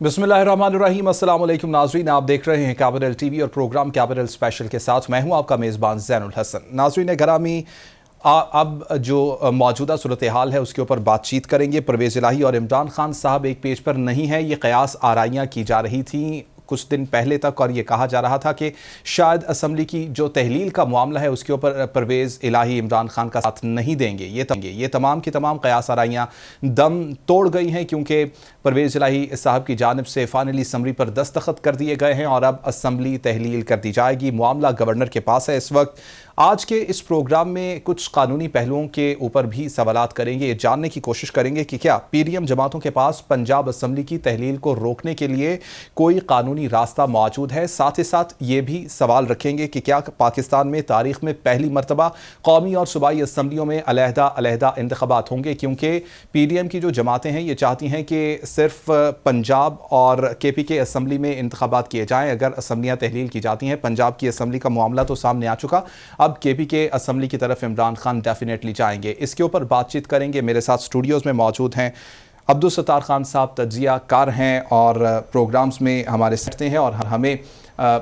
बिस्मिल्लाहिर्रहमानिर्रहीम। अस्सलाम वालेकुम नाज़रीन, आप देख रहे हैं कैपिटल टीवी और प्रोग्राम कैपिटल स्पेशल के साथ मैं हूं आपका मेज़बान ज़ैनुल हसन। नाज़रीन गिरामी, अब जो मौजूदा सूरत हाल है उसके ऊपर बातचीत करेंगे। परवेज़ इलाही और इमरान खान साहब एक पेज पर नहीं है, ये क़यास आराइयाँ की जा रही थी कुछ दिन पहले तक, और ये कहा जा रहा था कि शायद असम्बली की जो तहलील का मामला है उसके ऊपर परवेज़ इलाही इमरान खान का साथ नहीं देंगे। ये तमाम की तमाम क़यास आराइयाँ दम तोड़ गई हैं, क्योंकि परवेज़ इलाही साहब की जानिब से फाइनली समरी पर दस्तखत कर दिए गए हैं और अब असम्बली तहलील कर दी जाएगी। मामला गवर्नर के पास है इस वक्त। आज के इस प्रोग्राम में कुछ कानूनी पहलुओं के ऊपर भी सवालात करेंगे, ये जानने की कोशिश करेंगे कि क्या पीडीएम जमातों के पास पंजाब असम्बली की तहलील को रोकने के लिए कोई कानूनी रास्ता मौजूद है। साथ ही साथ ये भी सवाल रखेंगे कि क्या पाकिस्तान में तारीख में पहली मरतबा कौमी और सूबाई असम्बलियों में अलहदा इंतखाबात होंगे, क्योंकि पीडीएम की जो जमातें हैं ये चाहती हैं कि सिर्फ पंजाब और KPK असम्बली में इंतखाबात किए जाएँ। अगर असम्बलियाँ तहलील की जाती हैं, पंजाब की असम्बली का मामला तो सामने आ चुका, अब KPK असम्बली की तरफ इमरान खान डेफिनेटली जाएंगे। इसके ऊपर बातचीत करेंगे। मेरे साथ स्टूडियोज़ में मौजूद हैं अब्दुल सत्तार खान साहब, तज्जिया कार हैं और प्रोग्राम्स में हमारे सकते हैं और हमें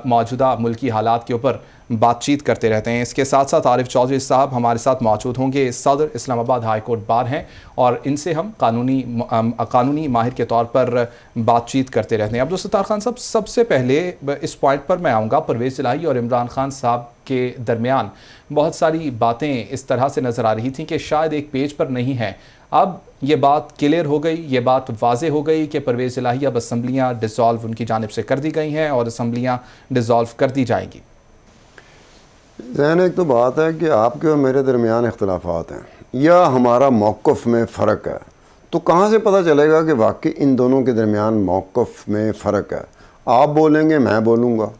मौजूदा मुल्की हालात के ऊपर बातचीत करते रहते हैं। इसके साथ साथ आरिफ चौधरी साहब हमारे साथ मौजूद होंगे, सदर इस्लामाबाद हाई कोर्ट बार हैं और इनसे हम कानूनी माहिर के तौर पर बातचीत करते रहते हैं। अब्दुल सत्तार खान साहब, सबसे पहले इस पॉइंट पर मैं आऊँगा, परवेज़ इलाही और इमरान खान साहब के दरमियान बहुत सारी बातें इस तरह से नज़र आ रही थी कि शायद एक पेज पर नहीं है। अब ये बात क्लियर हो गई, ये बात वाज़े हो गई कि परवेज़ इलाही अब असम्बलियाँ डिसॉल्व उनकी जानिब से कर दी गई हैं और असम्बलियाँ डिसॉल्व कर दी जाएंगी। ज़हन, एक तो बात है कि आपके और मेरे दरमियान इख्तलाफात हैं या हमारा मौक़िफ़ में फ़र्क है, तो कहाँ से पता चलेगा कि वाकई इन दोनों के दरमियान मौक़िफ़ में फ़र्क है? आप बोलेंगे, मैं बोलूँगा।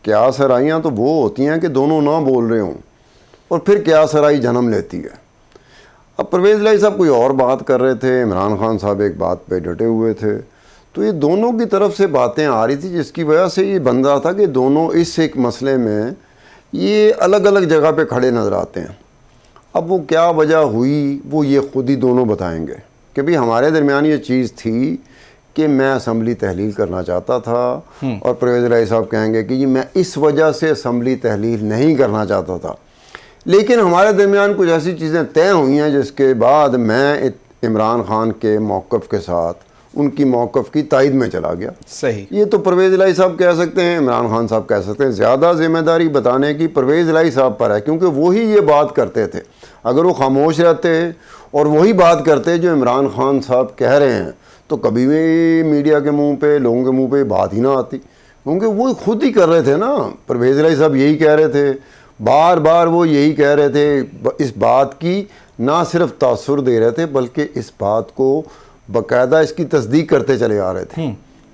क्या सराइयाँ तो वो होती हैं कि दोनों ना बोल रहे हों और फिर क्या सराई जन्म लेती है। अब परवेज़ इलाही साहब कोई और बात कर रहे थे, इमरान खान साहब एक बात पे डटे हुए थे, तो ये दोनों की तरफ से बातें आ रही थी, जिसकी वजह से ये बन रहा था कि दोनों इस एक मसले में ये अलग अलग जगह पे खड़े नज़र आते हैं। अब वो क्या वजह हुई वो ये ख़ुद ही दोनों बताएंगे कि भाई हमारे दरमियान ये चीज़ थी कि मैं असम्बली तहलील करना चाहता था और परवेज़ इलाही साहब कहेंगे कि जी मैं इस वजह से असम्बली तहलील नहीं करना चाहता था, लेकिन हमारे दरमियान कुछ ऐसी चीज़ें तय हुई हैं जिसके बाद मैं इमरान खान के मौक़िफ़ के साथ उनकी मौक़िफ़ की तायद में चला गया। सही, ये तो परवेज़ इलाही साहब कह सकते हैं, इमरान खान साहब कह सकते हैं। ज़्यादा ज़िम्मेदारी बताने की परवेज़ इलाही साहब पर है, क्योंकि वही ये बात करते थे। अगर वो खामोश रहते और वही बात करते जो इमरान खान साहब कह रहे हैं, तो कभी भी मीडिया के मुंह पे, लोगों के मुंह पे बात ही ना आती, क्योंकि वो खुद ही कर रहे थे ना। परवेज़ इलाही साहब यही कह रहे थे, बार बार वो यही कह रहे थे, इस बात की ना सिर्फ तासुर दे रहे थे बल्कि इस बात को बाकायदा इसकी तस्दीक करते चले आ रहे थे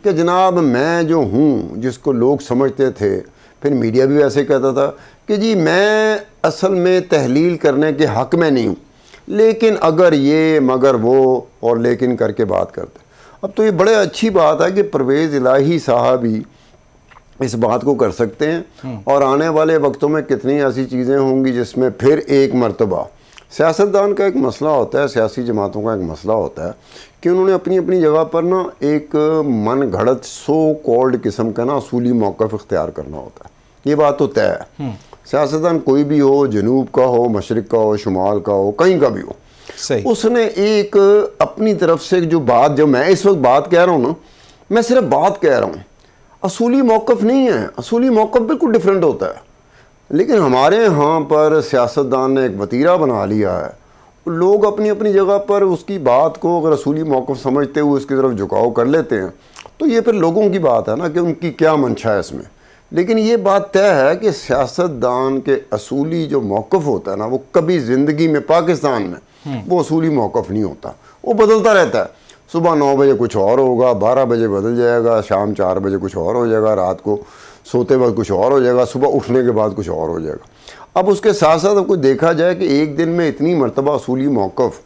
कि जनाब मैं जो हूँ, जिसको लोग समझते थे, फिर मीडिया भी वैसे कहता था कि जी मैं असल में तहलील करने के हक़ में नहीं हूँ, लेकिन अगर ये मगर वो और लेकिन करके बात करते। अब तो ये बड़े अच्छी बात है कि परवेज़ इलाही साहब ही इस बात को कर सकते हैं और आने वाले वक्तों में कितनी ऐसी चीज़ें होंगी जिसमें फिर एक मरतबा सियासतदान का एक मसला होता है, सियासी जमातों का एक मसला होता है कि उन्होंने अपनी अपनी जगह पर ना एक मन घड़त सो कॉल्ड किस्म का ना असूली मौक़िफ़ इख्तियार करना होता है। ये बात तो तय है, सियासतदान कोई भी हो, जनूब का हो, मशरिक़ का हो, शुमाल का हो, कहीं का भी हो, उसने एक अपनी तरफ से जो बात, जो मैं इस वक्त बात कह रहा हूँ ना, मैं सिर्फ बात कह रहा हूँ, असूली मौक़िफ़ नहीं है। असूली मौक़िफ़ बिल्कुल डिफरेंट होता है। लेकिन हमारे यहाँ पर सियासतदान ने एक वतीरा बना लिया है, लोग अपनी अपनी जगह पर उसकी बात को अगर असूली मौक़िफ़ समझते हुए उसकी तरफ झुकाव कर लेते हैं, तो ये फिर लोगों की बात है ना कि उनकी क्या मंशा है इसमें। लेकिन ये बात तय है कि सियासतदान के असूली जो मौक़िफ़ होता है ना, वो कभी ज़िंदगी में पाकिस्तान में वो असूली मौक़िफ़ नहीं होता, वो बदलता रहता है। सुबह 9 बजे कुछ और होगा, 12 बजे बदल जाएगा, शाम 4 बजे कुछ और हो जाएगा, रात को सोते वक्त कुछ और हो जाएगा, सुबह उठने के बाद कुछ और हो जाएगा। अब उसके साथ साथ आपको देखा जाए कि एक दिन में इतनी मरतबा असूली मौक़िफ़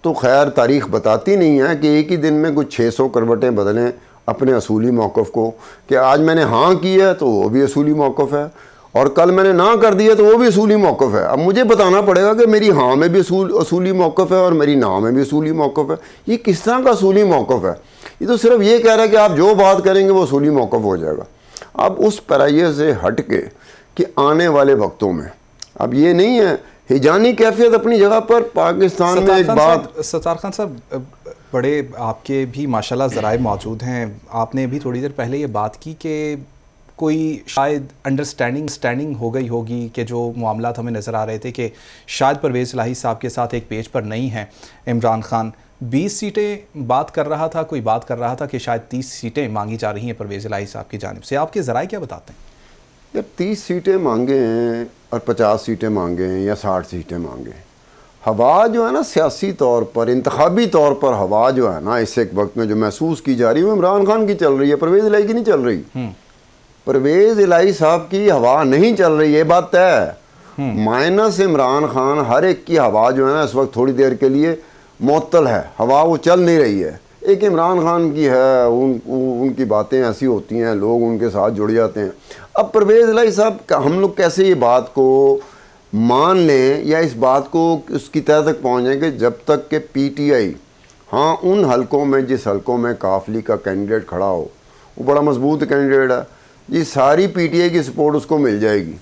तो खैर तारीख़ बताती नहीं है कि एक ही दिन में कुछ 600 करवटें बदलें अपने असूली मौक़िफ़ को, कि आज मैंने हाँ की है तो वो भी असूली मौक़िफ़ है और कल मैंने ना कर दिया तो वो भी असूली मौक़िफ़ है। अब मुझे बताना पड़ेगा कि मेरी हाँ में भी असूली मौक़िफ़ है और मेरी ना में भी असूली मौक़िफ़ है। ये किस तरह का असूली मौक़िफ़ है? ये तो सिर्फ ये कह रहा है कि आप जो बात करेंगे वो सूली मौक़िफ़ हो जाएगा। अब उस पैराये से हट के कि आने वाले वक्तों में अब ये नहीं है, हिजानी कैफियत अपनी जगह पर। पाकिस्तान में एक बात, सत्तार खान साहब, बड़े आपके भी माशाल्लाह ज़राए मौजूद हैं। आपने भी थोड़ी देर पहले ये बात की कि कोई शायद अंडरस्टैंडिंग हो गई होगी कि जो मामलात हमें नज़र आ रहे थे कि शायद परवेज़ इलाही साहब के साथ एक पेज पर नहीं हैं इमरान खान। 20 सीटें बात कर रहा था, कोई बात कर रहा था कि शायद 30 सीटें मांगी जा रही हैं परवेज़ इलाही साहब की जानिब से। आपके ज़राए क्या बताते हैं? यार 30 सीटें मांगे हैं और 50 सीटें मांगे हैं या 60 सीटें मांगे हैं, हवा जो है ना सियासी तौर पर, इंतखाबी तौर पर हवा जो है ना इस एक वक्त में जो महसूस की जा रही है वो इमरान खान की चल रही है, परवेज़ इलाही की नहीं चल रही। परवेज़ इलाही साहब की हवा नहीं चल रही, ये बात तय है। माइनस इमरान खान, हर एक की हवा जो है ना इस वक्त थोड़ी देर के लिए मुअत्तल है, हवा वो चल नहीं रही है। एक इमरान खान की है, उनकी बातें ऐसी होती हैं, लोग उनके साथ जुड़ जाते हैं। अब परवेज़ इलाही साहब हम लोग कैसे ये बात को मान लें या इस बात को उसकी तह तक पहुँच जाएँ कि जब तक कि PTI हाँ उन हलकों में, जिस हलकों में काफली का कैंडिडेट खड़ा हो वो बड़ा मजबूत कैंडिडेट है, ये सारी PTI की सपोर्ट उसको मिल जाएगी।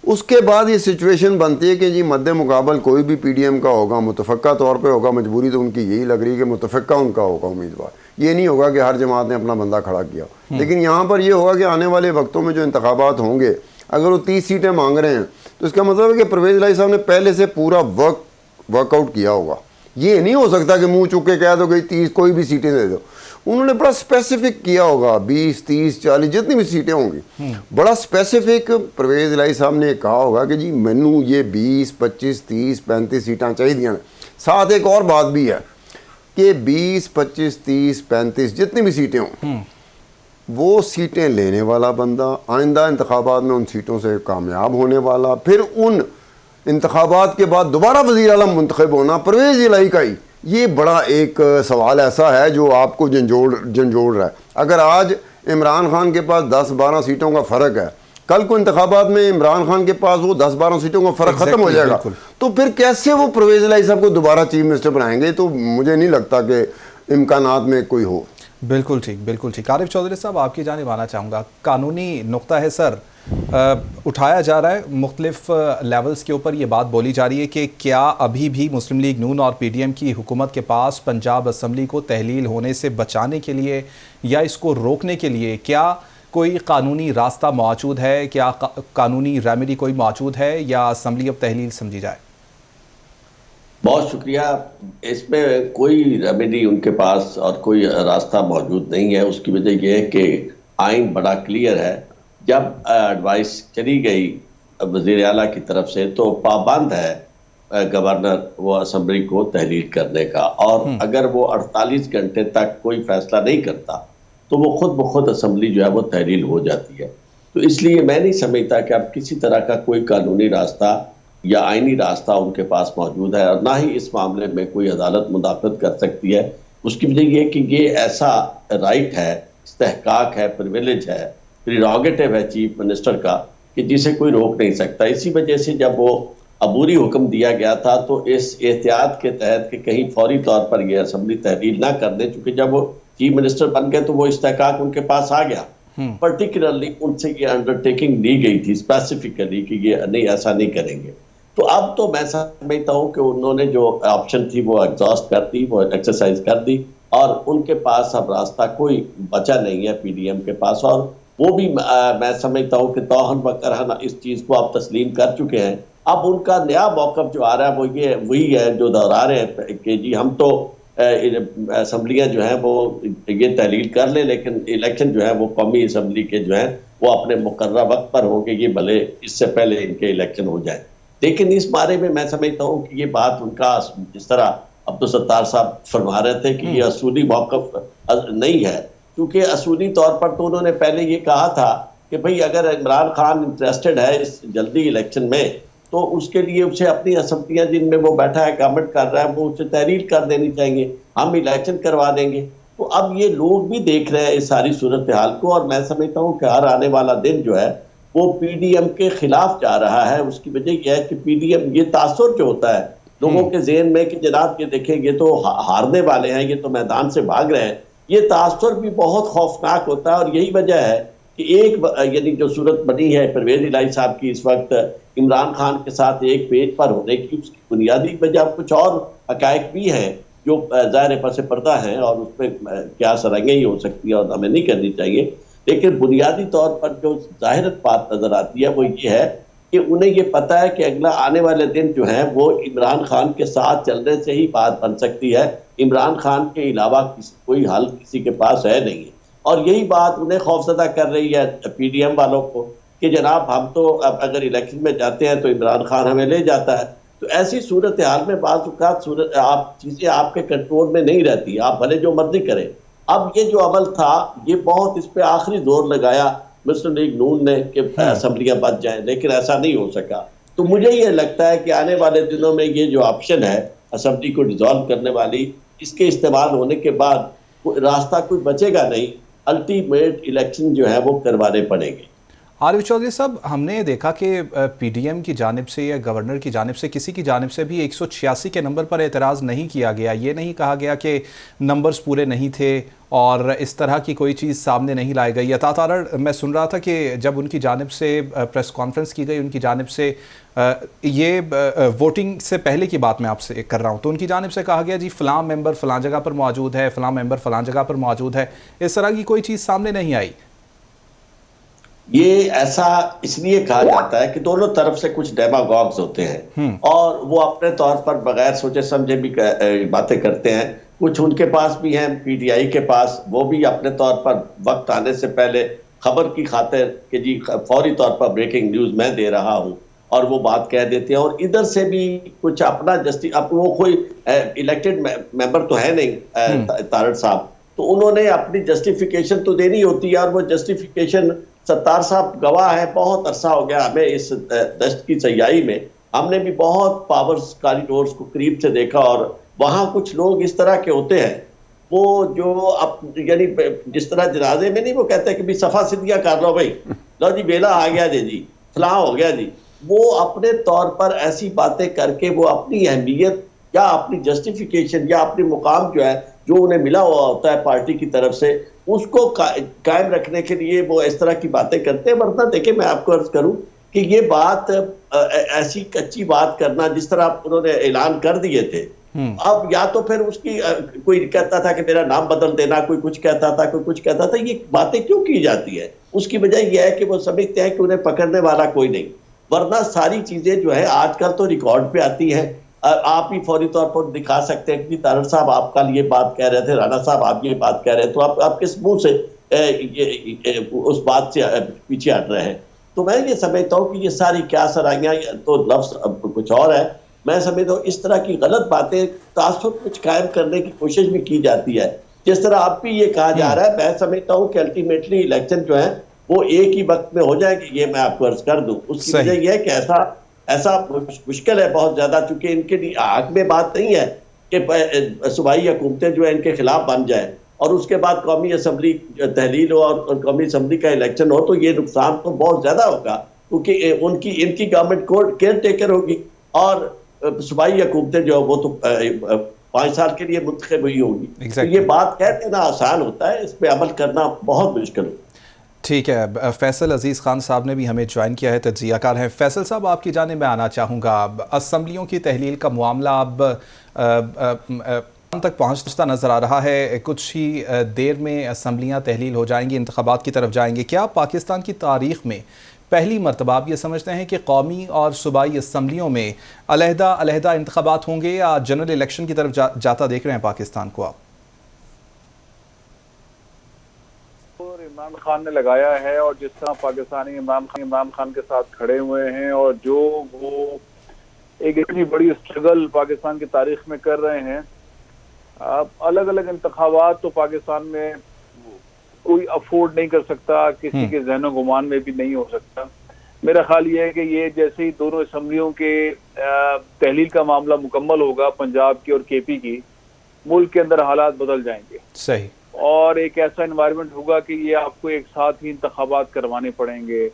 उसके बाद ये सिचुएशन बनती है कि जी मद्दे मुकाबल कोई भी PDM का होगा, मुतफ़क्का तौर पे होगा, मजबूरी तो उनकी यही लग रही है कि मुतफ़क्का उनका होगा उम्मीदवार, ये नहीं होगा कि हर जमात ने अपना बंदा खड़ा किया। लेकिन यहाँ पर ये होगा कि आने वाले वक्तों में जो इंतखाबात होंगे, अगर वो 30 सीटें मांग रहे हैं तो इसका मतलब है कि परवेज़ इलाही साहब ने पहले से पूरा वर्कआउट किया होगा। ये नहीं हो सकता कि मुँह चुक के कह दो कि 30 कोई भी सीटें दे दो। उन्होंने बड़ा स्पेसिफिक किया होगा, 20, 30, 40 जितनी भी सीटें होंगी, बड़ा स्पेसिफिक परवेज़ इलाही साहब ने कहा होगा कि जी मैनू ये 20, 25, 30, 35 सीटें चाहिए। साथ एक और बात भी है कि 20, 25, 30, 35 जितनी भी सीटें हों, वो सीटें लेने वाला बंदा आइंदा इंतखाबात में उन सीटों से कामयाब होने वाला, फिर उन इंतखाबात के बाद दोबारा वज़ीर आला मुंतखब होना परवेज़ इलाही का ही, ये बड़ा एक सवाल ऐसा है जो आपको झंझोड़ रहा है। अगर आज इमरान खान के पास 10-12 सीटों का फ़र्क है, कल को इंतखाबात में इमरान खान के पास वो 10-12 सीटों का फ़र्क ख़त्म हो जाएगा, तो फिर कैसे वो परवेज़ इलाही साहब को दोबारा चीफ मिनिस्टर बनाएंगे? तो मुझे नहीं लगता कि इम्कानात में कोई हो। बिल्कुल ठीक, बिल्कुल ठीक। आरिफ चौधरी साहब, आपकी जानिब आना चाहूँगा। कानूनी नुक्ता है सर, उठाया जा रहा है मुख्तलिफ लेवल्स के ऊपर, ये बात बोली जा रही है कि क्या अभी भी मुस्लिम लीग नून और PDM की हुकूमत के पास पंजाब असम्बली को तहलील होने से बचाने के लिए या इसको रोकने के लिए क्या कोई कानूनी रास्ता मौजूद है? क्या कानूनी रेमेडी कोई मौजूद है या असम्बली अब तहलील समझी जाए? बहुत शुक्रिया। इसमें कोई रेमेडी उनके पास और कोई रास्ता मौजूद नहीं है। उसकी वजह यह है कि आइन बड़ा क्लियर है। जब एडवाइस चली गई वज़ीर आला की तरफ से तो पाबंद है गवर्नर वो असम्बली को तहलील करने का, और अगर वो 48 घंटे तक कोई फैसला नहीं करता तो वो खुद ब खुद असम्बली जो है वो तहलील हो जाती है। तो इसलिए मैं नहीं समझता कि अब किसी तरह का कोई कानूनी रास्ता या आइनी रास्ता उनके पास मौजूद है, और ना ही इस मामले में कोई अदालत मुदाखलत कर सकती है। उसकी वजह यह कि ये ऐसा राइट है, इस्तेहकाक है, प्रिविलेज है, प्रीरोगेटिव है चीफ मिनिस्टर का कि जिसे कोई रोक नहीं सकता। इसी वजह से जब वो अबूरी हुक्म दिया गया था तो इस एहतियात के तहत कि कहीं फौरी तौर पर यह असम्बली तहलील ना कर दे, चूंकि जब वो चीफ मिनिस्टर बन गए तो वो इस्तेहकाक उनके पास आ गया। पर्टिकुलरली उनसे ये अंडरटेकिंग ली गई थी स्पेसिफिकली कि ये नहीं, ऐसा नहीं करेंगे। तो अब तो मैं समझता हूँ कि उन्होंने जो ऑप्शन थी वो एग्जॉस्ट कर दी, वो एक्सरसाइज कर दी, और उनके पास अब रास्ता कोई बचा नहीं है PDM के पास। और वो भी मैं समझता हूँ कि तौहन व करहन इस चीज़ को आप तस्लीम कर चुके हैं। अब उनका नया मौक़िफ़ जो आ रहा है वो ये वही है जो दोहरा रहे हैं कि जी हम तो असम्बलियाँ जो हैं वो ये तहलील कर लें, लेकिन इलेक्शन जो है वो कौमी असम्बली के जो है वो अपने मुकर्रर वक्त पर होंगे, ये भले इससे पहले इनके इलेक्शन हो जाए। लेकिन इस बारे में मैं समझता हूँ कि ये बात उनका जिस तरह अब्दुल सत्तार साहब फरमा रहे थे कि ये असूली मौक़िफ़ नहीं है, क्योंकि असूली तौर पर तो उन्होंने पहले ये कहा था कि भाई अगर इमरान खान इंटरेस्टेड है इस जल्दी इलेक्शन में तो उसके लिए उसे अपनी असम्बलियाँ जिनमें वो बैठा है, गवर्नमेंट कर रहा है, वो उसे तहरीर कर देनी चाहिए, हम इलेक्शन करवा देंगे। तो अब ये लोग भी देख रहे हैं इस सारी सूरत हाल को, और मैं समझता हूँ कि हर आने वाला दिन जो है वो PDM के खिलाफ जा रहा है। उसकी वजह यह है कि PDM ये तासुर जो होता है लोगों के ज़हन में कि जनाब ये देखें ये तो हारने वाले हैं, ये तो मैदान से भाग रहे हैं, ये तासुर भी बहुत खौफनाक होता है। और यही वजह है कि यानी जो सूरत बनी है परवेज इलाही साहब की इस वक्त इमरान खान के साथ एक पेज पर होने की, उसकी बुनियादी वजह कुछ और हकायक भी हैं जो ज़ाहिर पस पर्दा हैं और उस पर क्या सराहनीय ही हो सकती है और हमें नहीं करनी चाहिए। लेकिन बुनियादी तौर पर जो ज़ाहिर बात नज़र आती है वो ये है कि उन्हें ये पता है कि अगला आने वाले दिन जो है वो इमरान खान के साथ चलने से ही बात बन सकती है। इमरान खान के अलावा कोई हल किसी के पास है नहीं है। और यही बात उन्हें खौफजदा कर रही है पीडीएम वालों को कि जनाब हम तो अब अगर इलेक्शन में जाते हैं तो इमरान खान हमें ले जाता है। तो ऐसी सूरत हाल में आप चीज़ें आपके कंट्रोल में नहीं रहती, आप भले जो मर्जी करें। अब ये जो अमल था ये बहुत इस पर आखिरी जोर लगाया मुस्लिम लीग नून ने कि असम्बलियाँ बच जाएं, लेकिन ऐसा नहीं हो सका। तो मुझे ये लगता है कि आने वाले दिनों में ये जो ऑप्शन है असम्बली को डिसॉल्व करने वाली, इसके इस्तेमाल होने के बाद रास्ता कोई बचेगा नहीं, अल्टीमेट इलेक्शन जो है वो करवाने पड़ेंगे। आरिफ चौधरी साहब, हमने देखा कि पीडीएम की जानिब से या गवर्नर की जानिब से किसी की जानिब से भी 186 के नंबर पर एतराज़ नहीं किया गया। ये नहीं कहा गया कि नंबर्स पूरे नहीं थे और इस तरह की कोई चीज़ सामने नहीं लाई गई। यथातारण मैं सुन रहा था कि जब उनकी जानिब से प्रेस कॉन्फ्रेंस की गई, उनकी जानिब से ये वोटिंग से पहले की बात मैं आपसे कर रहा हूँ, तो उनकी जानिब से कहा गया जी फ़लाँ मेंबर फ़लाँ जगह पर मौजूद है, फ़लाँ मेंबर फ़लाँ जगह पर मौजूद है। इस तरह की कोई चीज़ सामने नहीं आई। ये ऐसा इसलिए कहा जाता है कि दोनों तरफ से कुछ डेमागॉग्स होते हैं और वो अपने तौर पर बगैर सोचे समझे भी बातें करते हैं। कुछ उनके पास भी हैं पीटीआई के पास, वो भी अपने तौर पर वक्त आने से पहले खबर की खातिर कि जी फौरी तौर पर ब्रेकिंग न्यूज मैं दे रहा हूँ और वो बात कह देते हैं। और इधर से भी कुछ अपना अब वो कोई इलेक्टेड मेंबर तो है नहीं तारड़ साहब, तो उन्होंने अपनी जस्टिफिकेशन तो देनी होती है और वो जस्टिफिकेशन सत्तार साहब गवाह है। बहुत अरसा हो गया हमें इस दश्त की सयाई में, हमने भी बहुत पावर्स कॉरिडोर्स को करीब से देखा और वहाँ कुछ लोग इस तरह के होते हैं वो जो अब यानी जिस तरह जनाजे में नहीं वो कहते हैं कि भी सफा सिद्धियाँ कर लो भाई, लो जी बेला आ गया जी फलां हो गया जी, वो अपने तौर पर ऐसी बातें करके वो अपनी अहमियत या अपनी जस्टिफिकेशन या अपनी मुकाम जो है जो उन्हें मिला हुआ होता है पार्टी की तरफ से उसको कायम रखने के लिए वो इस तरह की बातें करते हैं। वरना देखिए मैं आपको अर्ज करूं कि ये बात ऐसी कच्ची बात करना जिस तरह उन्होंने ऐलान कर दिए थे, अब या तो फिर उसकी कोई कहता था कि मेरा नाम बदल देना, कोई कुछ कहता था, कोई कुछ कहता था। ये बातें क्यों की जाती है? उसकी वजह यह है कि वो समझते हैं कि उन्हें पकड़ने वाला कोई नहीं। वरना सारी चीजें जो है आजकल तो रिकॉर्ड पे आती है, आप ही फौरी तौर पर दिखा सकते हैं कि तारड़ साहब आप कल ये बात कह रहे थे, राणा साहब आप ये बात कह रहे हैं, तो आप किस मुंह से उस बात से पीछे हट रहे हैं। तो मैं ये समझता हूँ कि ये सारी क्या सराहियाँ तो लफ्ज कुछ और है। मैं समझता हूँ इस तरह की गलत बातें तासुब कुछ कायम करने की कोशिश भी की जाती है। जिस तरह अब भी ये कहा जा रहा है, मैं समझता हूँ कि अल्टीमेटली इलेक्शन जो है वो एक ही वक्त में हो जाएगी, ये मैं आपको अर्ज कर दूं। उसकी वजह यह है कि ऐसा मुश्किल है बहुत ज्यादा, चूंकि इनके लिए हक में बात नहीं है कि सूबाई हुकूमतें जो है इनके खिलाफ बन जाए और उसके बाद कौमी असम्बली तहलील हो और कौमी असम्बली का इलेक्शन हो, तो ये नुकसान तो बहुत ज्यादा होगा क्योंकि इनकी गवर्नमेंट केयर टेकर होगी और सूबाई हुकूमतें जो वो तो 5 साल के लिए मुंतखब हुई होगी। तो ये बात कह देना आसान होता है, इस पर अमल करना बहुत मुश्किल होता है। ठीक है, फैसल अजीज़ खान साहब ने भी हमें ज्वाइन किया है, तज्ज़ियाकार हैं। फैसल साहब आपकी जानिब में आना चाहूँगा। असम्बलियों की तहलील का मामला अब तक पहुँचता नज़र आ रहा है, कुछ ही देर में असम्बलियाँ तहलील हो जाएंगी, इंतखाबात की तरफ जाएंगे। क्या पाकिस्तान की तारीख़ में पहली मरतबा आप ये समझते हैं कि कौमी और सूबाई असम्बलियों में अलहदा इंतखाबात होंगे या जनरल इलेक्शन की तरफ जाता देख रहे हैं पाकिस्तान को आप? इमरान खान ने लगाया है और जिस तरह पाकिस्तानी इमरान खान के साथ खड़े हुए हैं और जो वो एक इतनी बड़ी स्ट्रगल पाकिस्तान की तारीख में कर रहे हैं, अब अलग अलग इंतखाबात तो पाकिस्तान में कोई अफोर्ड नहीं कर सकता, किसी के जहनो गुमान में भी नहीं हो सकता। मेरा ख्याल ये है कि ये जैसे ही दोनों असम्बलियों के तहलील का मामला मुकम्मल होगा, पंजाब की और केपी की, मुल्क के अंदर हालात बदल जाएंगे। सही। और एक ऐसा एनवायरनमेंट होगा कि ये आपको एक साथ ही इंतखाबात करवाने पड़ेंगे।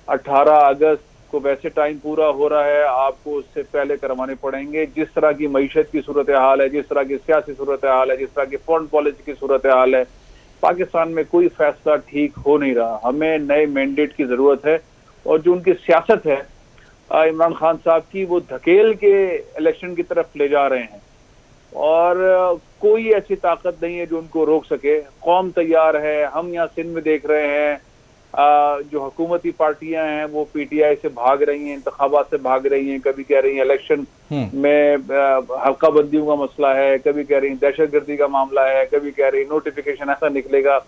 18 अगस्त को वैसे टाइम पूरा हो रहा है, आपको उससे पहले करवाने पड़ेंगे। जिस तरह की मईशत की सूरत हाल है, जिस तरह की सियासी सूरत हाल है, जिस तरह की फॉरेन पॉलिसी की सूरत हाल है, पाकिस्तान में कोई फैसला ठीक हो नहीं रहा। हमें नए मैंडेट की जरूरत है, और जो उनकी सियासत है इमरान खान साहब की, वो धकेल के इलेक्शन की तरफ ले जा रहे हैं, और कोई ऐसी ताकत नहीं है जो उनको रोक सके। कौम तैयार है। हम यहाँ सिंध में देख रहे हैं जो हुकूमती पार्टियां हैं वो पीटीआई से भाग रही हैं, इंतखाबात से भाग रही हैं। कभी कह रही हैं इलेक्शन में हल्का बंदियों का मसला है, कभी कह रही हैं दहशतगर्दी का मामला है, कभी कह रही नोटिफिकेशन ऐसा निकलेगा।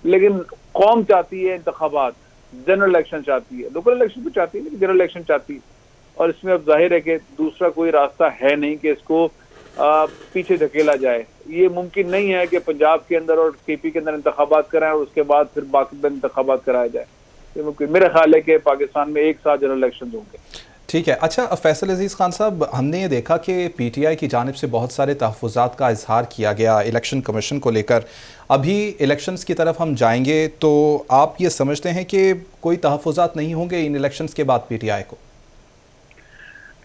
लेकिन कौम चाहती है इंतखाबात, जनरल इलेक्शन चाहती है, लोकल इलेक्शन भी चाहती है लेकिन जनरल इलेक्शन चाहती है। और इसमें अब जाहिर है कि दूसरा कोई रास्ता है नहीं कि इसको पीछे धकेला जाए। ये मुमकिन नहीं है कि पंजाब के अंदर और केपी के अंदर इंतखाबात कराएं और उसके बाद फिर बाकी दिन इंतखाबात कराया जाए। ये मुमकिन, मेरा ख्याल है कि पाकिस्तान में एक साथ जनरल इलेक्शन होंगे। ठीक है। अच्छा फैसल अजीज़ खान साहब, हमने ये देखा कि पीटीआई की जानिब से बहुत सारे तहफ़्फ़ुज़ात का इजहार किया गया इलेक्शन कमीशन को लेकर। अभी इलेक्शंस की तरफ हम जाएंगे तो आप ये समझते हैं कि कोई तहफ़्फ़ुज़ात नहीं होंगे इन इलेक्शंस के बाद पीटीआई को?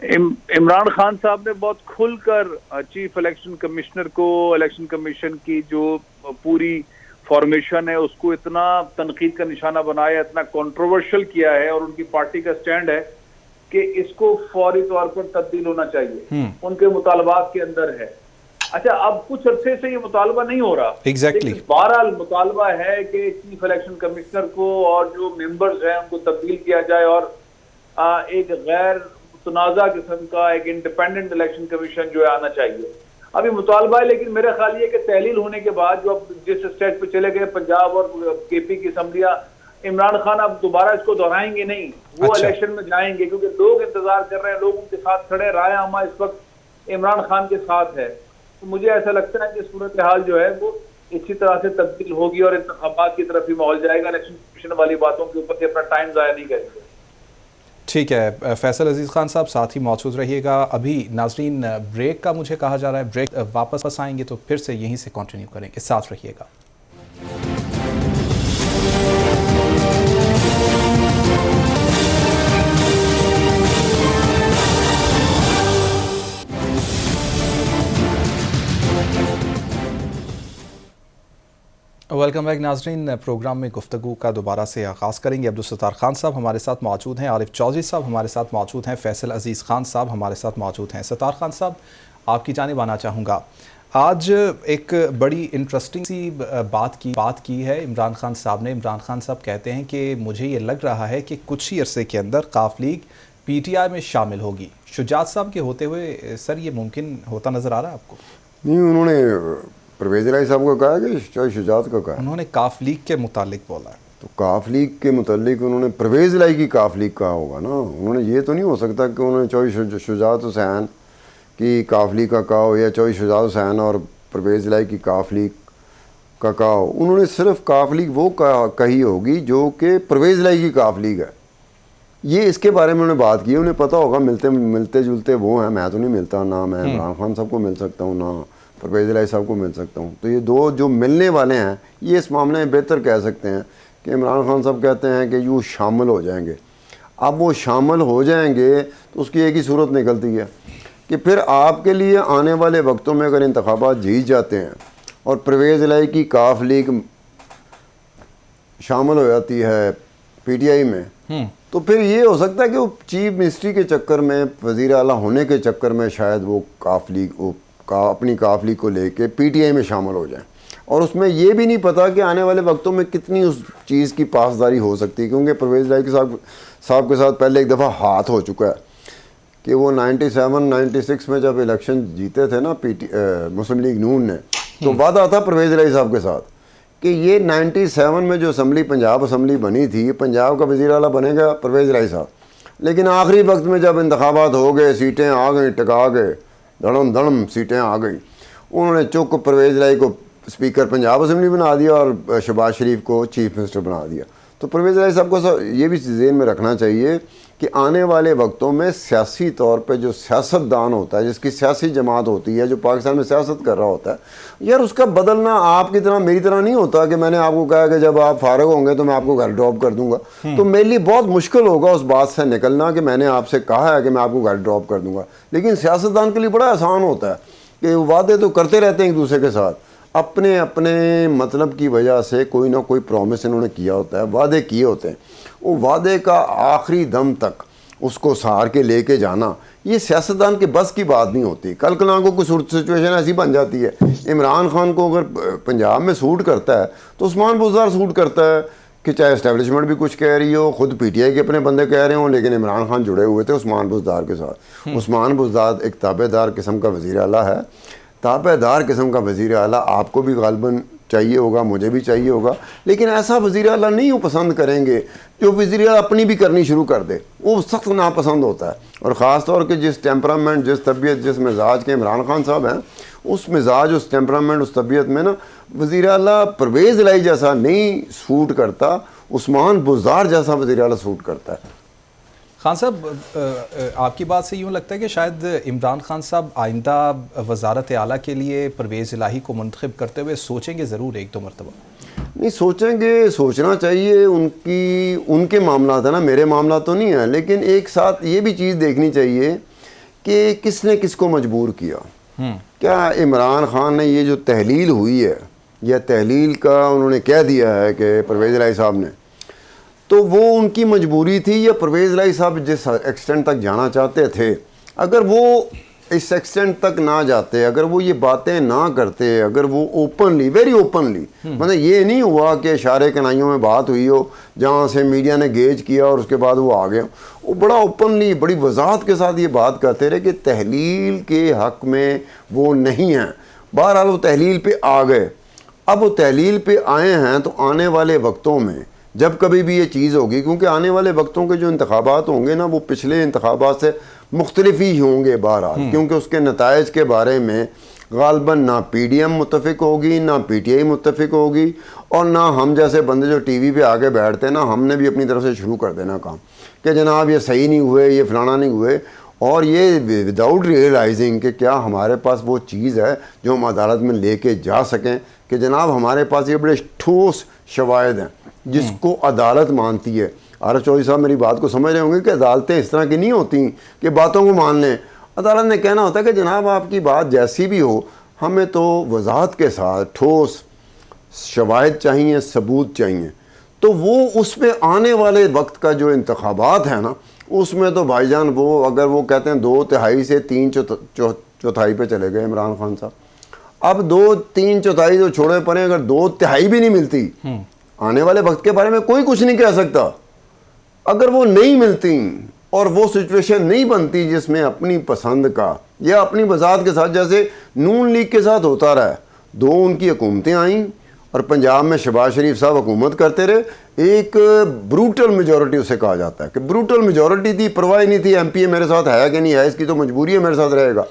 इमरान खान साहब ने बहुत खुलकर चीफ इलेक्शन कमिश्नर को, इलेक्शन कमीशन की जो पूरी फॉर्मेशन है उसको इतना तनकीद का निशाना बनाया, इतना कंट्रोवर्शियल किया है, और उनकी पार्टी का स्टैंड है कि इसको फौरी तौर पर तब्दील होना चाहिए, उनके मुतालबात के अंदर है। अच्छा, अब कुछ अरसे से ये मुतालबा नहीं हो रहा। एग्जैक्टली। बहरहाल मुतालबा है कि चीफ इलेक्शन कमिश्नर को और जो मेंबर्स हैं उनको तब्दील किया जाए, और एक गैर तनाज़ा किस्म का एक इंडिपेंडेंट इलेक्शन कमीशन जो है आना चाहिए। अभी मुतालबा है, लेकिन मेरा ख्याल ये कि तहलील होने के बाद जो अब जिस स्टेज पे चले गए पंजाब और केपी की असम्बलियां, इमरान खान अब दोबारा इसको दोहराएंगे नहीं, वो इलेक्शन में जाएंगे, क्योंकि लोग इंतजार कर रहे हैं, लोग उनके साथ खड़े। राय आमा इस वक्त इमरान खान के साथ है। तो मुझे ऐसा लगता है कि सूरत हाल जो है वो इसी तरह से तब्दील होगी और इंतखाबात की तरफ ही माहौल जाएगा। इलेक्शन कमीशन वाली बातों के ऊपर अपना टाइम ज़ाया नहीं करेंगे। ठीक है। फैसल अजीज़ खान साहब साथ ही मौजूद रहिएगा। अभी नाजरीन ब्रेक का मुझे कहा जा रहा है, ब्रेक वापस आएंगे तो फिर से यहीं से कंटिन्यू करेंगे, साथ रहिएगा। वेलकम बैक नाजरीन। प्रोग्राम में गुफ्तगू का दोबारा से आगाज़ करेंगे। अब्दुल सत्तार खान साहब हमारे साथ मौजूद हैं, आरिफ चौधरी साहब हमारे साथ मौजूद हैं, फैसल अजीज़ खान साहब हमारे साथ मौजूद हैं। सत्तार खान साहब, आपकी जानिब आना चाहूँगा। आज एक बड़ी इंटरेस्टिंग सी बात की है इमरान खान साहब ने। इमरान खान साहब कहते हैं कि मुझे ये लग रहा है कि कुछ ही अरसे के अंदर काफ लीग पीटीआई में शामिल होगी। शुजात साहब के होते हुए सर ये मुमकिन होता नज़र आ रहा है आपको? नहीं, उन्होंने परवेज़ इलाही साहब को कहा कि शुजात को कहा? उन्होंने काफ लीग के मुतालिक बोला है। तो काफ लीग के मुतालिक उन्होंने परवेज़ इलाही की काफ लीग कहा होगा ना। उन्होंने ये तो नहीं हो सकता कि उन्होंने चौधरी शुजात हुसैन की काफ लीग का कहा हो या चौधरी शुजात हुसैन और परवेज़ इलाही की काफ लीग का कहा हो। उन्होंने सिर्फ काफ लीग वो कही होगी जो कि परवेज़ इलाही की काफ लीग है। ये इसके बारे में उन्होंने बात की, उन्हें पता होगा। मिलते जुलते वो हैं, मैं तो नहीं मिलता, ना मैं इमरान खान साहब को मिल सकता हूँ, ना परवेज़ इलाही साहब को मिल सकता हूँ। तो ये दो जो मिलने वाले हैं, ये इस मामले में बेहतर कह सकते हैं कि इमरान खान साहब कहते हैं कि यूँ शामिल हो जाएंगे। अब वो शामिल हो जाएंगे तो उसकी एक ही सूरत निकलती है कि फिर आपके लिए आने वाले वक्तों में अगर इंतखाबात जीत जाते हैं और परवेज़ इलाही की काफ लीग शामिल हो जाती है पीटीआई में, तो फिर ये हो सकता है कि वो चीफ मिनिस्ट्री के चक्कर में, वज़ीर आला होने के चक्कर में शायद वो काफ लीग अपनी काफ लीग को लेके पीटीआई में शामिल हो जाएं। और उसमें ये भी नहीं पता कि आने वाले वक्तों में कितनी उस चीज़ की पासदारी हो सकती है, क्योंकि परवेज़ इलाही साहब के साथ पहले एक दफ़ा हाथ हो चुका है कि वो 97-96 में जब इलेक्शन जीते थे ना मुस्लिम लीग नून ने, तो वादा था परवेज़ इलाही साहब के साथ कि ये 97 में जो असम्बली पंजाब असम्बली बनी थी, पंजाब का वज़ीर आला बनेगा परवेज़ इलाही साहब। लेकिन आखिरी वक्त में जब इंतखाबात हो गए, सीटें आ गई, टका गए, धड़म सीटें आ गई, उन्होंने चुप परवेज़ इलाही को स्पीकर पंजाब असम्बली बना दिया और शहबाज शरीफ को चीफ मिनिस्टर बना दिया। तो परवेज़ इलाही साहब को ये भी ज़हन में रखना चाहिए कि आने वाले वक्तों में सियासी तौर पे जो सियासतदान होता है, जिसकी सियासी जमात होती है, जो पाकिस्तान में सियासत कर रहा होता है, यार उसका बदलना आपकी तरह मेरी तरह नहीं होता कि मैंने आपको कहा कि जब आप फारग होंगे तो मैं आपको घर ड्रॉप कर दूंगा। तो मेरे लिए बहुत मुश्किल होगा उस बात से निकलना कि मैंने आपसे कहा है कि मैं आपको घर ड्रॉप कर दूंगा। लेकिन सियासतदान के लिए बड़ा आसान होता है कि वादे तो करते रहते हैं एक दूसरे के साथ। अपने अपने मतलब की वजह से कोई ना कोई प्रॉमिस इन्होंने किया होता है, वादे किए होते हैं, वो वादे का आखिरी दम तक उसको सहार के लेके जाना, ये सियासतदान के बस की बात नहीं होती। कल कल को कुछ सिचुएशन ऐसी बन जाती है, इमरान खान को अगर पंजाब में सूट करता है तो उस्मान बुज़दार सूट करता है, कि चाहे इस्टेब्लिशमेंट भी कुछ कह रही हो, खुद पीटीआई के अपने बंदे कह रहे हो, लेकिन इमरान खान जुड़े हुए थे उस्मान बुज़दार के साथ। उस्मान बुज़दार एक ताबेदार किस्म का वज़ीर आला है, ताबेदार किस्म का वज़ीर आला आपको भी गालबन चाहिए होगा, मुझे भी चाहिए होगा, लेकिन ऐसा वज़ीर आला नहीं वो पसंद करेंगे जो वज़ीर आला अपनी भी करनी शुरू कर दे, वो सख्त नापसंद होता है। और ख़ास तौर के जिस टेम्परामेंट, जिस तबीयत, जिस मिजाज के इमरान खान साहब हैं, उस मिजाज, उस टेम्परामेंट, उस तबीयत में ना वज़ीर आला परवेज़ इलाही जैसा नहीं सूट करता, उस्मान बुज़दार जैसा वज़ीर आला सूट करता है। खान साहब, आपकी बात से यूँ लगता है कि शायद इमरान खान साहब आइंदा वज़ारत आला के लिए परवेज़ इलाही को मुंतखब करते हुए सोचेंगे ज़रूर एक दो मरतबा? नहीं सोचेंगे, सोचना चाहिए, उनके मामला है ना, मेरे मामला तो नहीं है, लेकिन एक साथ ये भी चीज़ देखनी चाहिए कि किसने किसको मजबूर किया। क्या इमरान खान ने ये जो तहलील हुई है, या तहलील का उन्होंने कह दिया है कि परवेज़ इलाही साहब ने, तो वो उनकी मजबूरी थी, या परवेज़ इलाही साहब जिस एक्सटेंट तक जाना चाहते थे, अगर वो इस एक्सटेंट तक ना जाते, अगर वो ये बातें ना करते, अगर वो ओपनली, वेरी ओपनली, मतलब ये नहीं हुआ कि इशारे कनाइयों में बात हुई हो जहाँ से मीडिया ने गेज किया और उसके बाद वो आ गए, वो बड़ा ओपनली, बड़ी वजाहत के साथ ये बात करते रहे कि तहलील के हक़ में वो नहीं हैं। बहरहाल वो तहलील पे आ गए। अब वो तहलील पे आए हैं, तो आने वाले वक्तों में जब कभी भी ये चीज़ होगी, क्योंकि आने वाले वक्तों के जो इंतखाबात होंगे ना, वो पिछले इंतखाबात से मुख्तलिफ ही होंगे बहरहाल, क्योंकि उसके नताइज के बारे में गालबन ना पीडीएम मुत्तफिक होगी, ना पीटीआई मुत्तफिक होगी, और ना हम जैसे बंदे जो टीवी पे आके बैठते हैं ना, हमने भी अपनी तरफ से शुरू कर देना काम कि जनाब ये सही नहीं हुए, ये फलाना नहीं हुए, और ये विदाउट रियलाइजिंग कि क्या हमारे पास वो चीज़ है जो हम अदालत में लेके जा सकें कि जनाब हमारे पास ये बड़े ठोस शवाहिद हैं जिसको अदालत मानती है। आरिफ चौधरी साहब मेरी बात को समझ रहे होंगे कि अदालतें इस तरह की नहीं होती कि बातों को मान लें। अदालत ने कहना होता है कि जनाब आपकी बात जैसी भी हो, हमें तो वजाहत के साथ ठोस शवाहिद चाहिए, सबूत चाहिए। तो वो उसमें आने वाले वक्त का जो इंतखाबात है ना, उसमें तो भाईजान वो अगर वो कहते हैं 2/3 से 3/4 पे चले गए इमरान खान साहब, अब 2-3/4 जो छोड़े पड़े, अगर 2/3 भी नहीं मिलती, आने वाले वक्त के बारे में कोई कुछ नहीं कह सकता। अगर वो नहीं मिलती और वो सिचुएशन नहीं बनती जिसमें अपनी पसंद का या अपनी वजाहत के साथ, जैसे नून लीग के साथ होता रहा, 2 उनकी हुकूमतें आईं और पंजाब में शहबाज शरीफ साहब हुकूमत करते रहे, एक ब्रूटल मेजॉरिटी उसे कहा जाता है कि ब्रूटल मेजॉरिटी थी, परवाह नहीं थी एमपीए मेरे साथ है कि नहीं है, इसकी तो मजबूरी है, मेरे साथ रहेगा।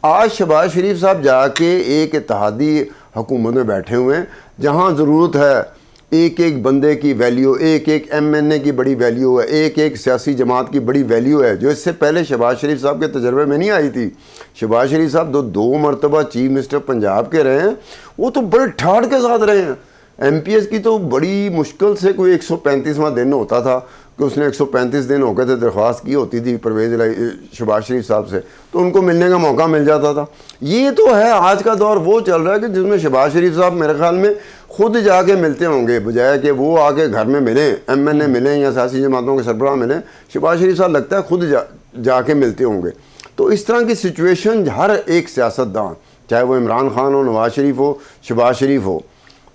आज शहबाज शरीफ साहब जाके एक इत्तेहादी हुकूमत में बैठे हुए हैं जहाँ ज़रूरत है एक एक बंदे की वैल्यू, एक एक एमएनए की बड़ी वैल्यू है, एक एक सियासी जमात की बड़ी वैल्यू है, जो इससे पहले शहबाज शरीफ साहब के तजर्बे में नहीं आई थी। शहबाज शरीफ साहब दो मरतबा चीफ मिनिस्टर पंजाब के रहे हैं, वो तो बड़े ठाठ के साथ रहे हैं। एमपीएस की तो बड़ी मुश्किल से कोई 135वां दिन होता था कि उसने 135 दिन हो गए थे, दरख्वास्त की होती थी परवेज़ इलाही शहबाज शरीफ साहब से, तो उनको मिलने का मौका मिल जाता था। ये तो है आज का दौर वो चल रहा है कि जिसमें शहबाज शरीफ साहब मेरे ख्याल में खुद जाके मिलते होंगे, बजाय कि वो आके घर में मिलें, एमएनए मिलें या सियासी जमातों के सरबराह मिलें। शहबाज शरीफ साहब लगता है खुद जाके मिलते होंगे। तो इस तरह की सिचुएशन हर एक सियासतदान, चाहे वो इमरान खान हो, नवाज शरीफ हो, शहबाज शरीफ हो,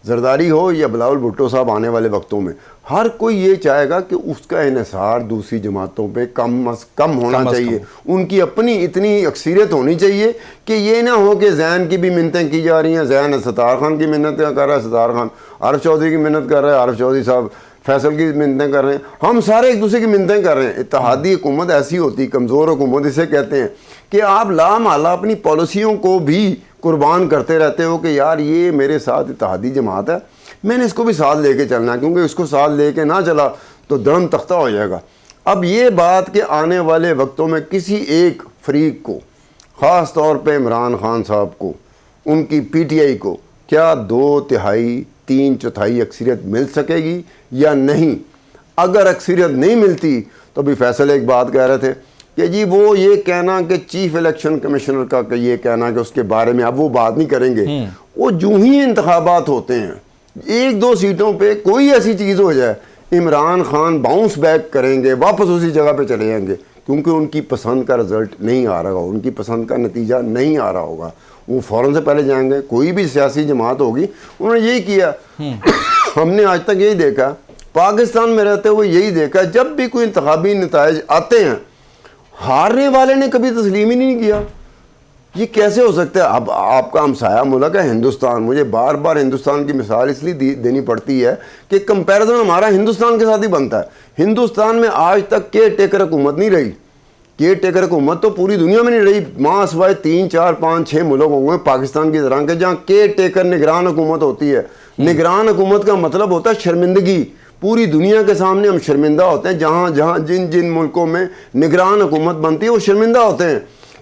जरदारी हो या बिलावल भुट्टो साहब, आने वाले वक्तों में हर कोई ये चाहेगा कि उसका इन्हिसार दूसरी जमातों पे कम अज़ कम होना चाहिए। उनकी अपनी इतनी अक्सरियत होनी चाहिए कि ये ना हो कि जैन की भी मिन्नतें की जा रही हैं, जैन सत्तार खान की मिन्नत कर रहा है, सत्तार खान आरिफ चौधरी की मिन्नत कर रहा है, आरिफ चौधरी साहब फैसल की मिन्नतें कर रहे हैं, हम सारे एक दूसरे की मिन्नतें कर रहे हैं। इत्तेहादी हुकूमत ऐसी होती, कमज़ोर हुकूमत इसे कहते हैं, कि आप लामाला अपनी पॉलिसियों को भी कुर्बान करते रहते हो कि यार ये मेरे साथ इत्तेहादी जमात है, मैंने इसको भी साथ लेके चलना है, क्योंकि इसको साथ लेके ना चला तो दरम तख्ता हो जाएगा। अब ये बात कि आने वाले वक्तों में किसी एक फरीक को, ख़ास तौर पे इमरान खान साहब को, उनकी पीटीआई को, क्या 2/3 3/4 अक्सरियत मिल सकेगी या नहीं। अगर अक्सरियत नहीं मिलती तो भी फैसल एक बात कह रहे थे कि जी वो ये कहना कि चीफ इलेक्शन कमिश्नर का ये कहना कि उसके बारे में अब वो बात नहीं करेंगे, वो जो ही इंतखाबात होते हैं, एक दो सीटों पे कोई ऐसी चीज़ हो जाए, इमरान खान बाउंस बैक करेंगे, वापस उसी जगह पे चले जाएंगे, क्योंकि उनकी पसंद का रिज़ल्ट नहीं आ रहा होगा, उनकी पसंद का नतीजा नहीं आ रहा होगा, वो फ़ौरन से पहले जाएंगे। कोई भी सियासी जमात होगी, उन्होंने यही किया। हमने आज तक यही देखा, पाकिस्तान में रहते हुए यही देखा, जब भी कोई इंतखाबी नताइज आते हैं, हारने वाले ने कभी तस्लीम ही नहीं किया। ये कैसे हो सकता है? अब आपका हमसाया मुल्क है हिंदुस्तान, मुझे बार बार हिंदुस्तान की मिसाल इसलिए देनी पड़ती है कि कंपैरिजन हमारा हिंदुस्तान के साथ ही बनता है। हिंदुस्तान में आज तक केयर टेकर हुकूमत नहीं रही, केयर टेकर हुकूमत तो पूरी दुनिया में नहीं रही, माँ सिवाय 3, 4, 5, 6 मुल्क होंगे पाकिस्तान की तरह के जहाँ केयर टेकर निगरान हुकूमत होती है। निगरान हुकूमत का मतलब होता है शर्मिंदगी, पूरी दुनिया के सामने हम शर्मिंदा होते हैं। जहाँ जहाँ जिन जिन मुल्कों में निगरान हुकूमत बनती है वो शर्मिंदा होते हैं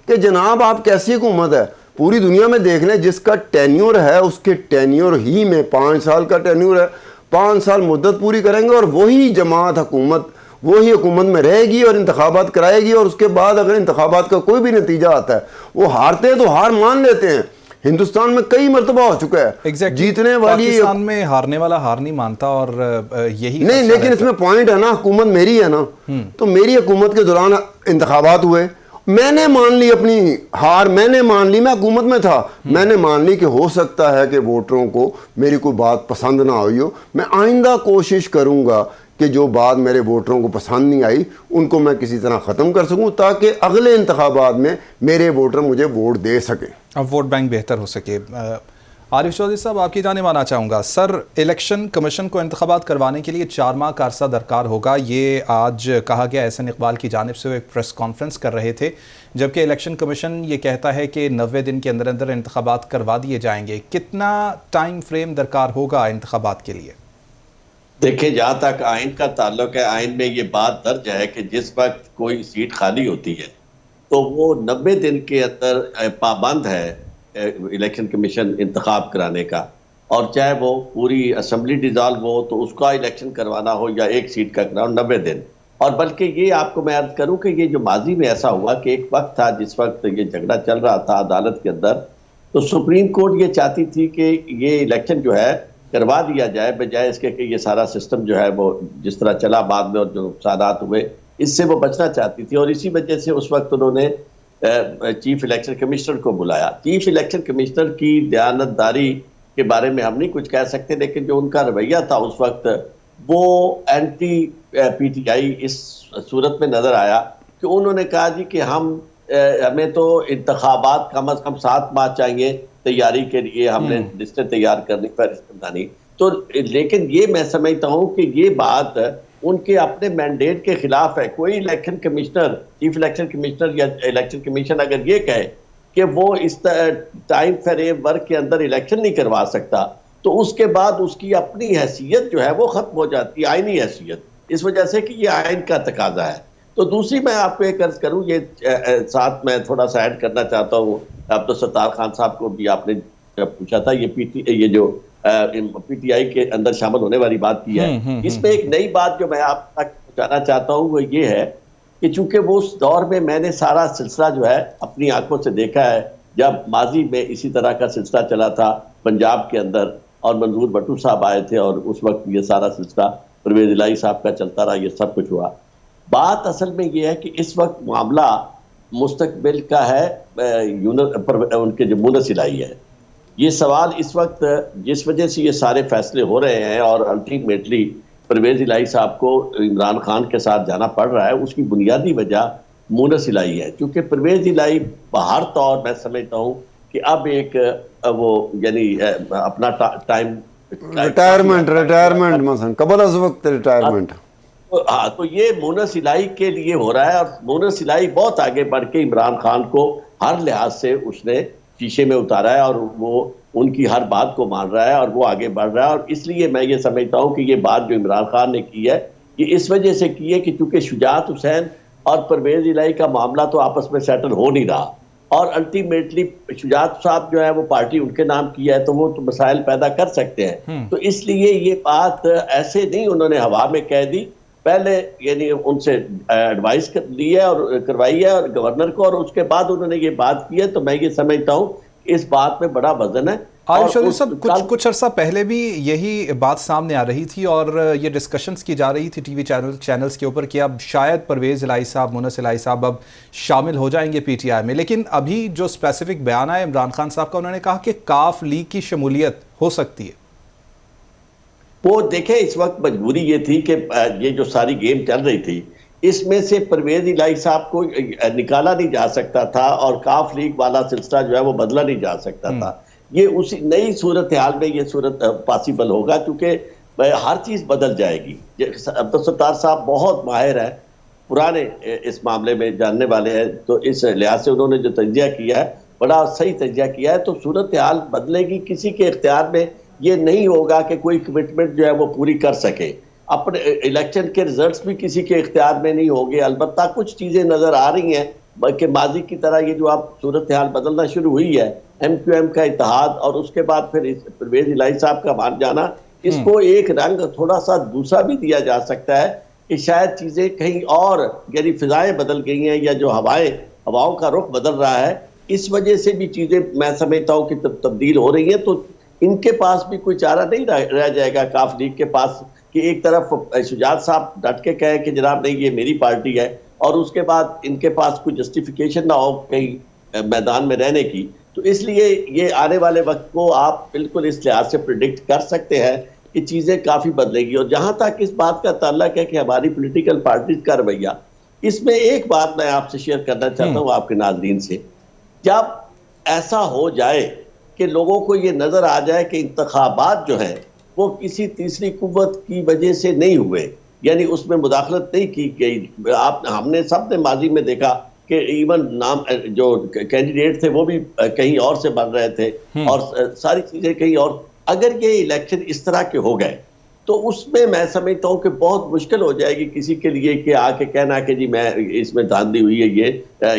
कि जनाब आप कैसी हुकूमत है। पूरी दुनिया में देख लें, जिसका टेन्योर है उसके टेन्योर ही में 5 साल का टेन्योर है, 5 साल मुद्दत पूरी करेंगे और वही जमात हुकूमत वही हुकूमत में रहेगी और इंतखाबात कराएगी, और उसके बाद अगर इंतखाबात का कोई भी नतीजा आता है वो हारते हैं तो हार मान लेते हैं। हिंदुस्तान में कई मरतबा हो चुका है। जीतने वाली पाकिस्तान में हारने वाला हार नहीं मानता, और यही नहीं, लेकिन इसमें पॉइंट है ना, हुकूमत मेरी है ना, तो मेरी हुकूमत के दौरान इंतखाबात हुए, मैंने मान ली अपनी हार, मैंने मान ली, मैं हुकूमत में था, मैंने मान ली कि हो सकता है कि वोटरों को मेरी कोई बात पसंद ना हुई हो, मैं आइंदा कोशिश करूंगा कि जो बात मेरे वोटरों को पसंद नहीं आई उनको मैं किसी तरह ख़त्म कर सकूं, ताकि अगले इंतखाबात में मेरे वोटर मुझे वोट दे सकें, अब वोट बैंक बेहतर हो सके। आरिफ चौधरी साहब, आपकी जाने माना चाहूँगा, सर इलेक्शन कमीशन को इंतखाबात करवाने के लिए 4 माह का अरसा दरकार होगा, ये आज कहा गया। एहसन इकबाल की जानिब से वो एक प्रेस कॉन्फ्रेंस कर रहे थे, जबकि इलेक्शन कमीशन ये कहता है कि 90 दिन के अंदर अंदर इंतखाबात करवा दिए जाएंगे। कितना टाइम फ्रेम दरकार होगा इंतखाबात के लिए? देखिए, जहाँ तक आइन का ताल्लुक है, आइन में ये बात दर्ज है कि जिस वक्त कोई सीट खाली होती है तो वो 90 दिन के अंदर पाबंद है इलेक्शन कमीशन इंतखाब कराने का, और चाहे वो पूरी असम्बली डिज़ाल्व हो तो उसका इलेक्शन करवाना हो या एक सीट का कराना, 90 दिन। और बल्कि ये आपको मैं अर्ज करूं कि ये जो माजी में ऐसा हुआ कि एक वक्त था जिस वक्त ये झगड़ा चल रहा था अदालत के अंदर, तो सुप्रीम कोर्ट ये चाहती थी कि ये इलेक्शन जो है करवा दिया जाए, बजाय इसके कि ये सारा सिस्टम जो है वो जिस तरह चला बाद में और जो नुकसानात हुए इससे वो बचना चाहती थी। और इसी वजह से उस वक्त उन्होंने चीफ इलेक्शन कमिश्नर को बुलाया। चीफ इलेक्शन कमिश्नर की दयानतदारी के बारे में हम नहीं कुछ कह सकते, लेकिन जो उनका रवैया था उस वक्त वो एंटी पीटीआई इस सूरत में नजर आया कि उन्होंने कहा जी कि हमें तो इंतखाबात कम अज कम 7 माह चाहिए तैयारी के लिए, हमने लिस्टें तैयार करनी, फहरिस्त बनानी। तो लेकिन ये मैं समझता हूँ कि ये बात उनके अपने मैंडेट के खिलाफ है। कोई election commissioner, chief election commissioner या इलेक्शन कमीशन अगर ये कहे कि वो इस टाइम फ्रेम वर्क के अंदर इलेक्शन नहीं करवा सकता, तो उसके बाद उसकी अपनी हैसियत जो है वो खत्म हो जाती है, आईनी हैसियत, इस वजह से कि ये आइन का तकाजा है। तो दूसरी मैं आपको एक अर्ज करूँ, ये साथ मैं थोड़ा सा ऐड करना चाहता हूँ। अब तो सत्तार खान साहब को भी आपने पूछा था, ये जो पीटीआई के अंदर शामिल होने वाली बात की है, इसमें एक नई बात जो मैं आप तक पहुंचाना चाहता हूँ वो ये है कि चूंकि वो उस दौर में मैंने सारा सिलसिला जो है अपनी आंखों से देखा है, जब माजी में इसी तरह का सिलसिला चला था पंजाब के अंदर और मंजूर भट्टू साहब आए थे और उस वक्त ये सारा सिलसिला परवेज इलाही साहब का चलता रहा, ये सब कुछ हुआ। बात असल में ये है कि इस वक्त मामला मुस्तकबिल का है, उनके जो मुनस इलाही है। ये सवाल इस वक्त जिस वजह से ये सारे फैसले हो रहे हैं और अल्टीमेटली परवेज इलाही साहब को इमरान खान के साथ जाना पड़ रहा है, उसकी बुनियादी वजह मुनस इलाही है। क्योंकि परवेज इलाही बाहर तौर मैं समझता हूँ कि अब एक वो यानी अपना टाइम रिटायरमेंट मसलन कबल अज़ वक्त रिटायरमेंट, हाँ, तो ये मुनस इलाही के लिए हो रहा है। और मुनस इलाही बहुत आगे बढ़ के इमरान खान को हर लिहाज से उसने शीशे में उतारा है और वो उनकी हर बात को मान रहा है और वो आगे बढ़ रहा है। और इसलिए मैं ये समझता हूँ कि ये बात जो इमरान खान ने की है ये इस वजह से की है कि चूंकि शुजात हुसैन और परवेज इलाही का मामला तो आपस में सेटल हो नहीं रहा, और अल्टीमेटली शुजात साहब जो है वो पार्टी उनके नाम की है तो वो तो मसाइल पैदा कर सकते हैं। तो इसलिए ये बात ऐसे नहीं उन्होंने हवा में कह दी, पहले यानी उनसे एडवाइस ली है और करवाई है और गवर्नर को, और उसके बाद उन्होंने ये बात की है। तो मैं ये समझता हूँ इस बात में बड़ा वजन है। आरिफ चौधरी साहब, कुछ अरसा पहले भी यही बात सामने आ रही थी और ये डिस्कशंस की जा रही थी टीवी चैनल्स के ऊपर कि अब शायद परवेज़ इलाही साहब, मुनस इलाही साहब अब शामिल हो जाएंगे पीटीआई में। लेकिन अभी जो स्पेसिफिक बयान आया इमरान खान साहब का, उन्होंने कहा कि काफ लीग की शमूलियत हो सकती है। वो देखें, इस वक्त मजबूरी ये थी कि ये जो सारी गेम चल रही थी इसमें से परवेज इलाही साहब को निकाला नहीं जा सकता था और काफ लीग वाला सिलसिला जो है वो बदला नहीं जा सकता था। ये उसी नई सूरत हाल में ये सूरत पॉसिबल होगा, क्योंकि हर चीज बदल जाएगी। अब्दुल सत्तार साहब बहुत माहिर है, पुराने इस मामले में जानने वाले हैं, तो इस लिहाज से उन्होंने जो तजिया किया है बड़ा सही तजिया किया है। तो सूरत हाल बदलेगी, किसी के इख्तियार में ये नहीं होगा कि कोई कमिटमेंट जो है वो पूरी कर सके। अपने इलेक्शन के रिजल्ट्स भी किसी के इख्तियार में नहीं होंगे। अलबत्ता कुछ चीजें नजर आ रही हैं कि माजी की तरह ये जो आप सूरत हाल बदलना शुरू हुई है, MQM का इत्तेहाद और उसके बाद फिर परवेज इलाही साहब का मान जाना, इसको एक रंग थोड़ा सा दूसरा भी दिया जा सकता है कि शायद चीजें कहीं और, यानी फिजाएं बदल गई हैं या जो हवाओं का रुख बदल रहा है, इस वजह से भी चीजें मैं समझता हूँ कि तब्दील हो रही हैं। तो इनके पास भी कोई चारा नहीं रह जाएगा काफ लीग के पास कि एक तरफ शुजात साहब डट के कहे कि जनाब नहीं ये मेरी पार्टी है, और उसके बाद इनके पास कोई जस्टिफिकेशन ना हो कहीं मैदान में रहने की। तो इसलिए ये आने वाले वक्त को आप बिल्कुल इस लिहाज से प्रिडिक्ट कर सकते हैं कि चीज़ें काफ़ी बदलेगी। और जहाँ तक इस बात का ताल्लुक है कि हमारी पॉलिटिकल पार्टीज का रवैया, इसमें एक बात मैं आपसे शेयर करना चाहता हूँ आपके नाज़रीन से। जब ऐसा हो जाए कि लोगों को ये नज़र आ जाए कि इंतखाबात जो है वो किसी तीसरी कुव्वत की वजह से नहीं हुए, यानी उसमें मुदाखलत नहीं की गई। हमने सब ने माजी में देखा कि इवन नाम जो कैंडिडेट थे वो भी कहीं और से बन रहे थे और सारी चीजें कहीं और। अगर ये इलेक्शन इस तरह के हो गए तो उसमें मैं समझता हूँ कि बहुत मुश्किल हो जाएगी किसी के लिए कि आके कहना कि जी मैं इसमें धांधली हुई है ये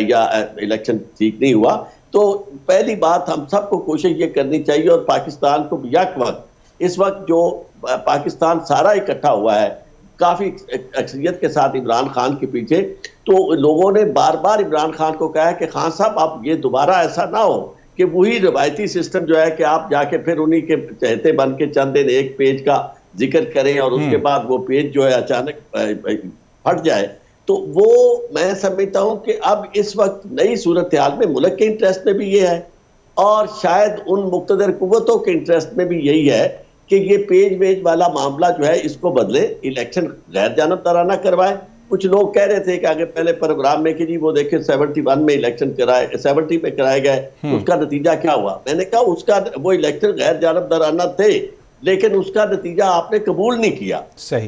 या इलेक्शन ठीक नहीं हुआ। तो पहली बात हम सबको कोशिश ये करनी चाहिए, और पाकिस्तान को यक वक्त इस वक्त जो पाकिस्तान सारा इकट्ठा हुआ है काफी अक्सरियत के साथ इमरान खान के पीछे, तो लोगों ने बार बार इमरान खान को कहा है कि खान साहब आप ये दोबारा ऐसा ना हो कि वही रवायती सिस्टम जो है कि आप जाके फिर उन्हीं के चहेते बन के चंद दिन एक पेज का जिक्र करें और उसके बाद वो पेज जो है अचानक फट जाए। तो वो मैं समझता हूं कि अब इस वक्त नई सूरत हाल में मुल्क के इंटरेस्ट में भी ये है और शायद उन मुक़्तदर कुव्वतों के इंटरेस्ट में भी यही है कि ये पेज वेज वाला मामला जो है इसको बदले, इलेक्शन गैर जानबदाराना करवाए। कुछ लोग कह रहे थे कि आगे पहले प्रोग्राम में कि जी वो देखे 71 में इलेक्शन कराए, 70 में कराए गए, उसका नतीजा क्या हुआ। मैंने कहा उसका वो इलेक्शन गैर जानबदाराना थे, लेकिन उसका नतीजा आपने कबूल नहीं किया।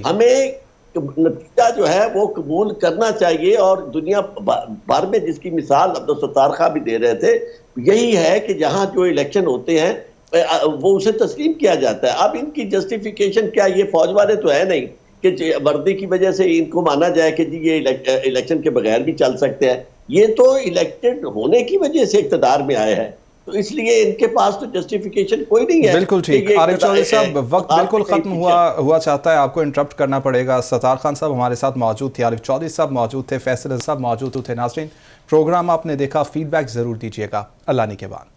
हमें नतीजा जो है वो कबूल करना चाहिए, और दुनिया भर में जिसकी मिसाल अब्दुल सत्तार खां भी दे रहे थे, यही है कि जहां जो इलेक्शन होते हैं वो उसे तस्लीम किया जाता है। अब इनकी जस्टिफिकेशन क्या, ये फौज वाले तो है नहीं कि वर्दी की वजह से इनको माना जाए कि जी ये इलेक्शन के बगैर भी चल सकते हैं। ये तो इलेक्टेड होने की वजह से इक़्तिदार में आए हैं, तो इसलिए इनके पास तो जस्टिफिकेशन कोई नहीं है। बिल्कुल ठीक। आरिफ चौधरी साहब, वक्त बिल्कुल खत्म हुआ चाहता है, आपको इंटरप्ट करना पड़ेगा। सत्तार खान साहब हमारे साथ मौजूद थे, आरिफ चौधरी साहब मौजूद थे, फैसल साहब मौजूद थे। नाज़रीन, प्रोग्राम आपने देखा, फीडबैक जरूर दीजिएगा। अल्लाह ने के बाद।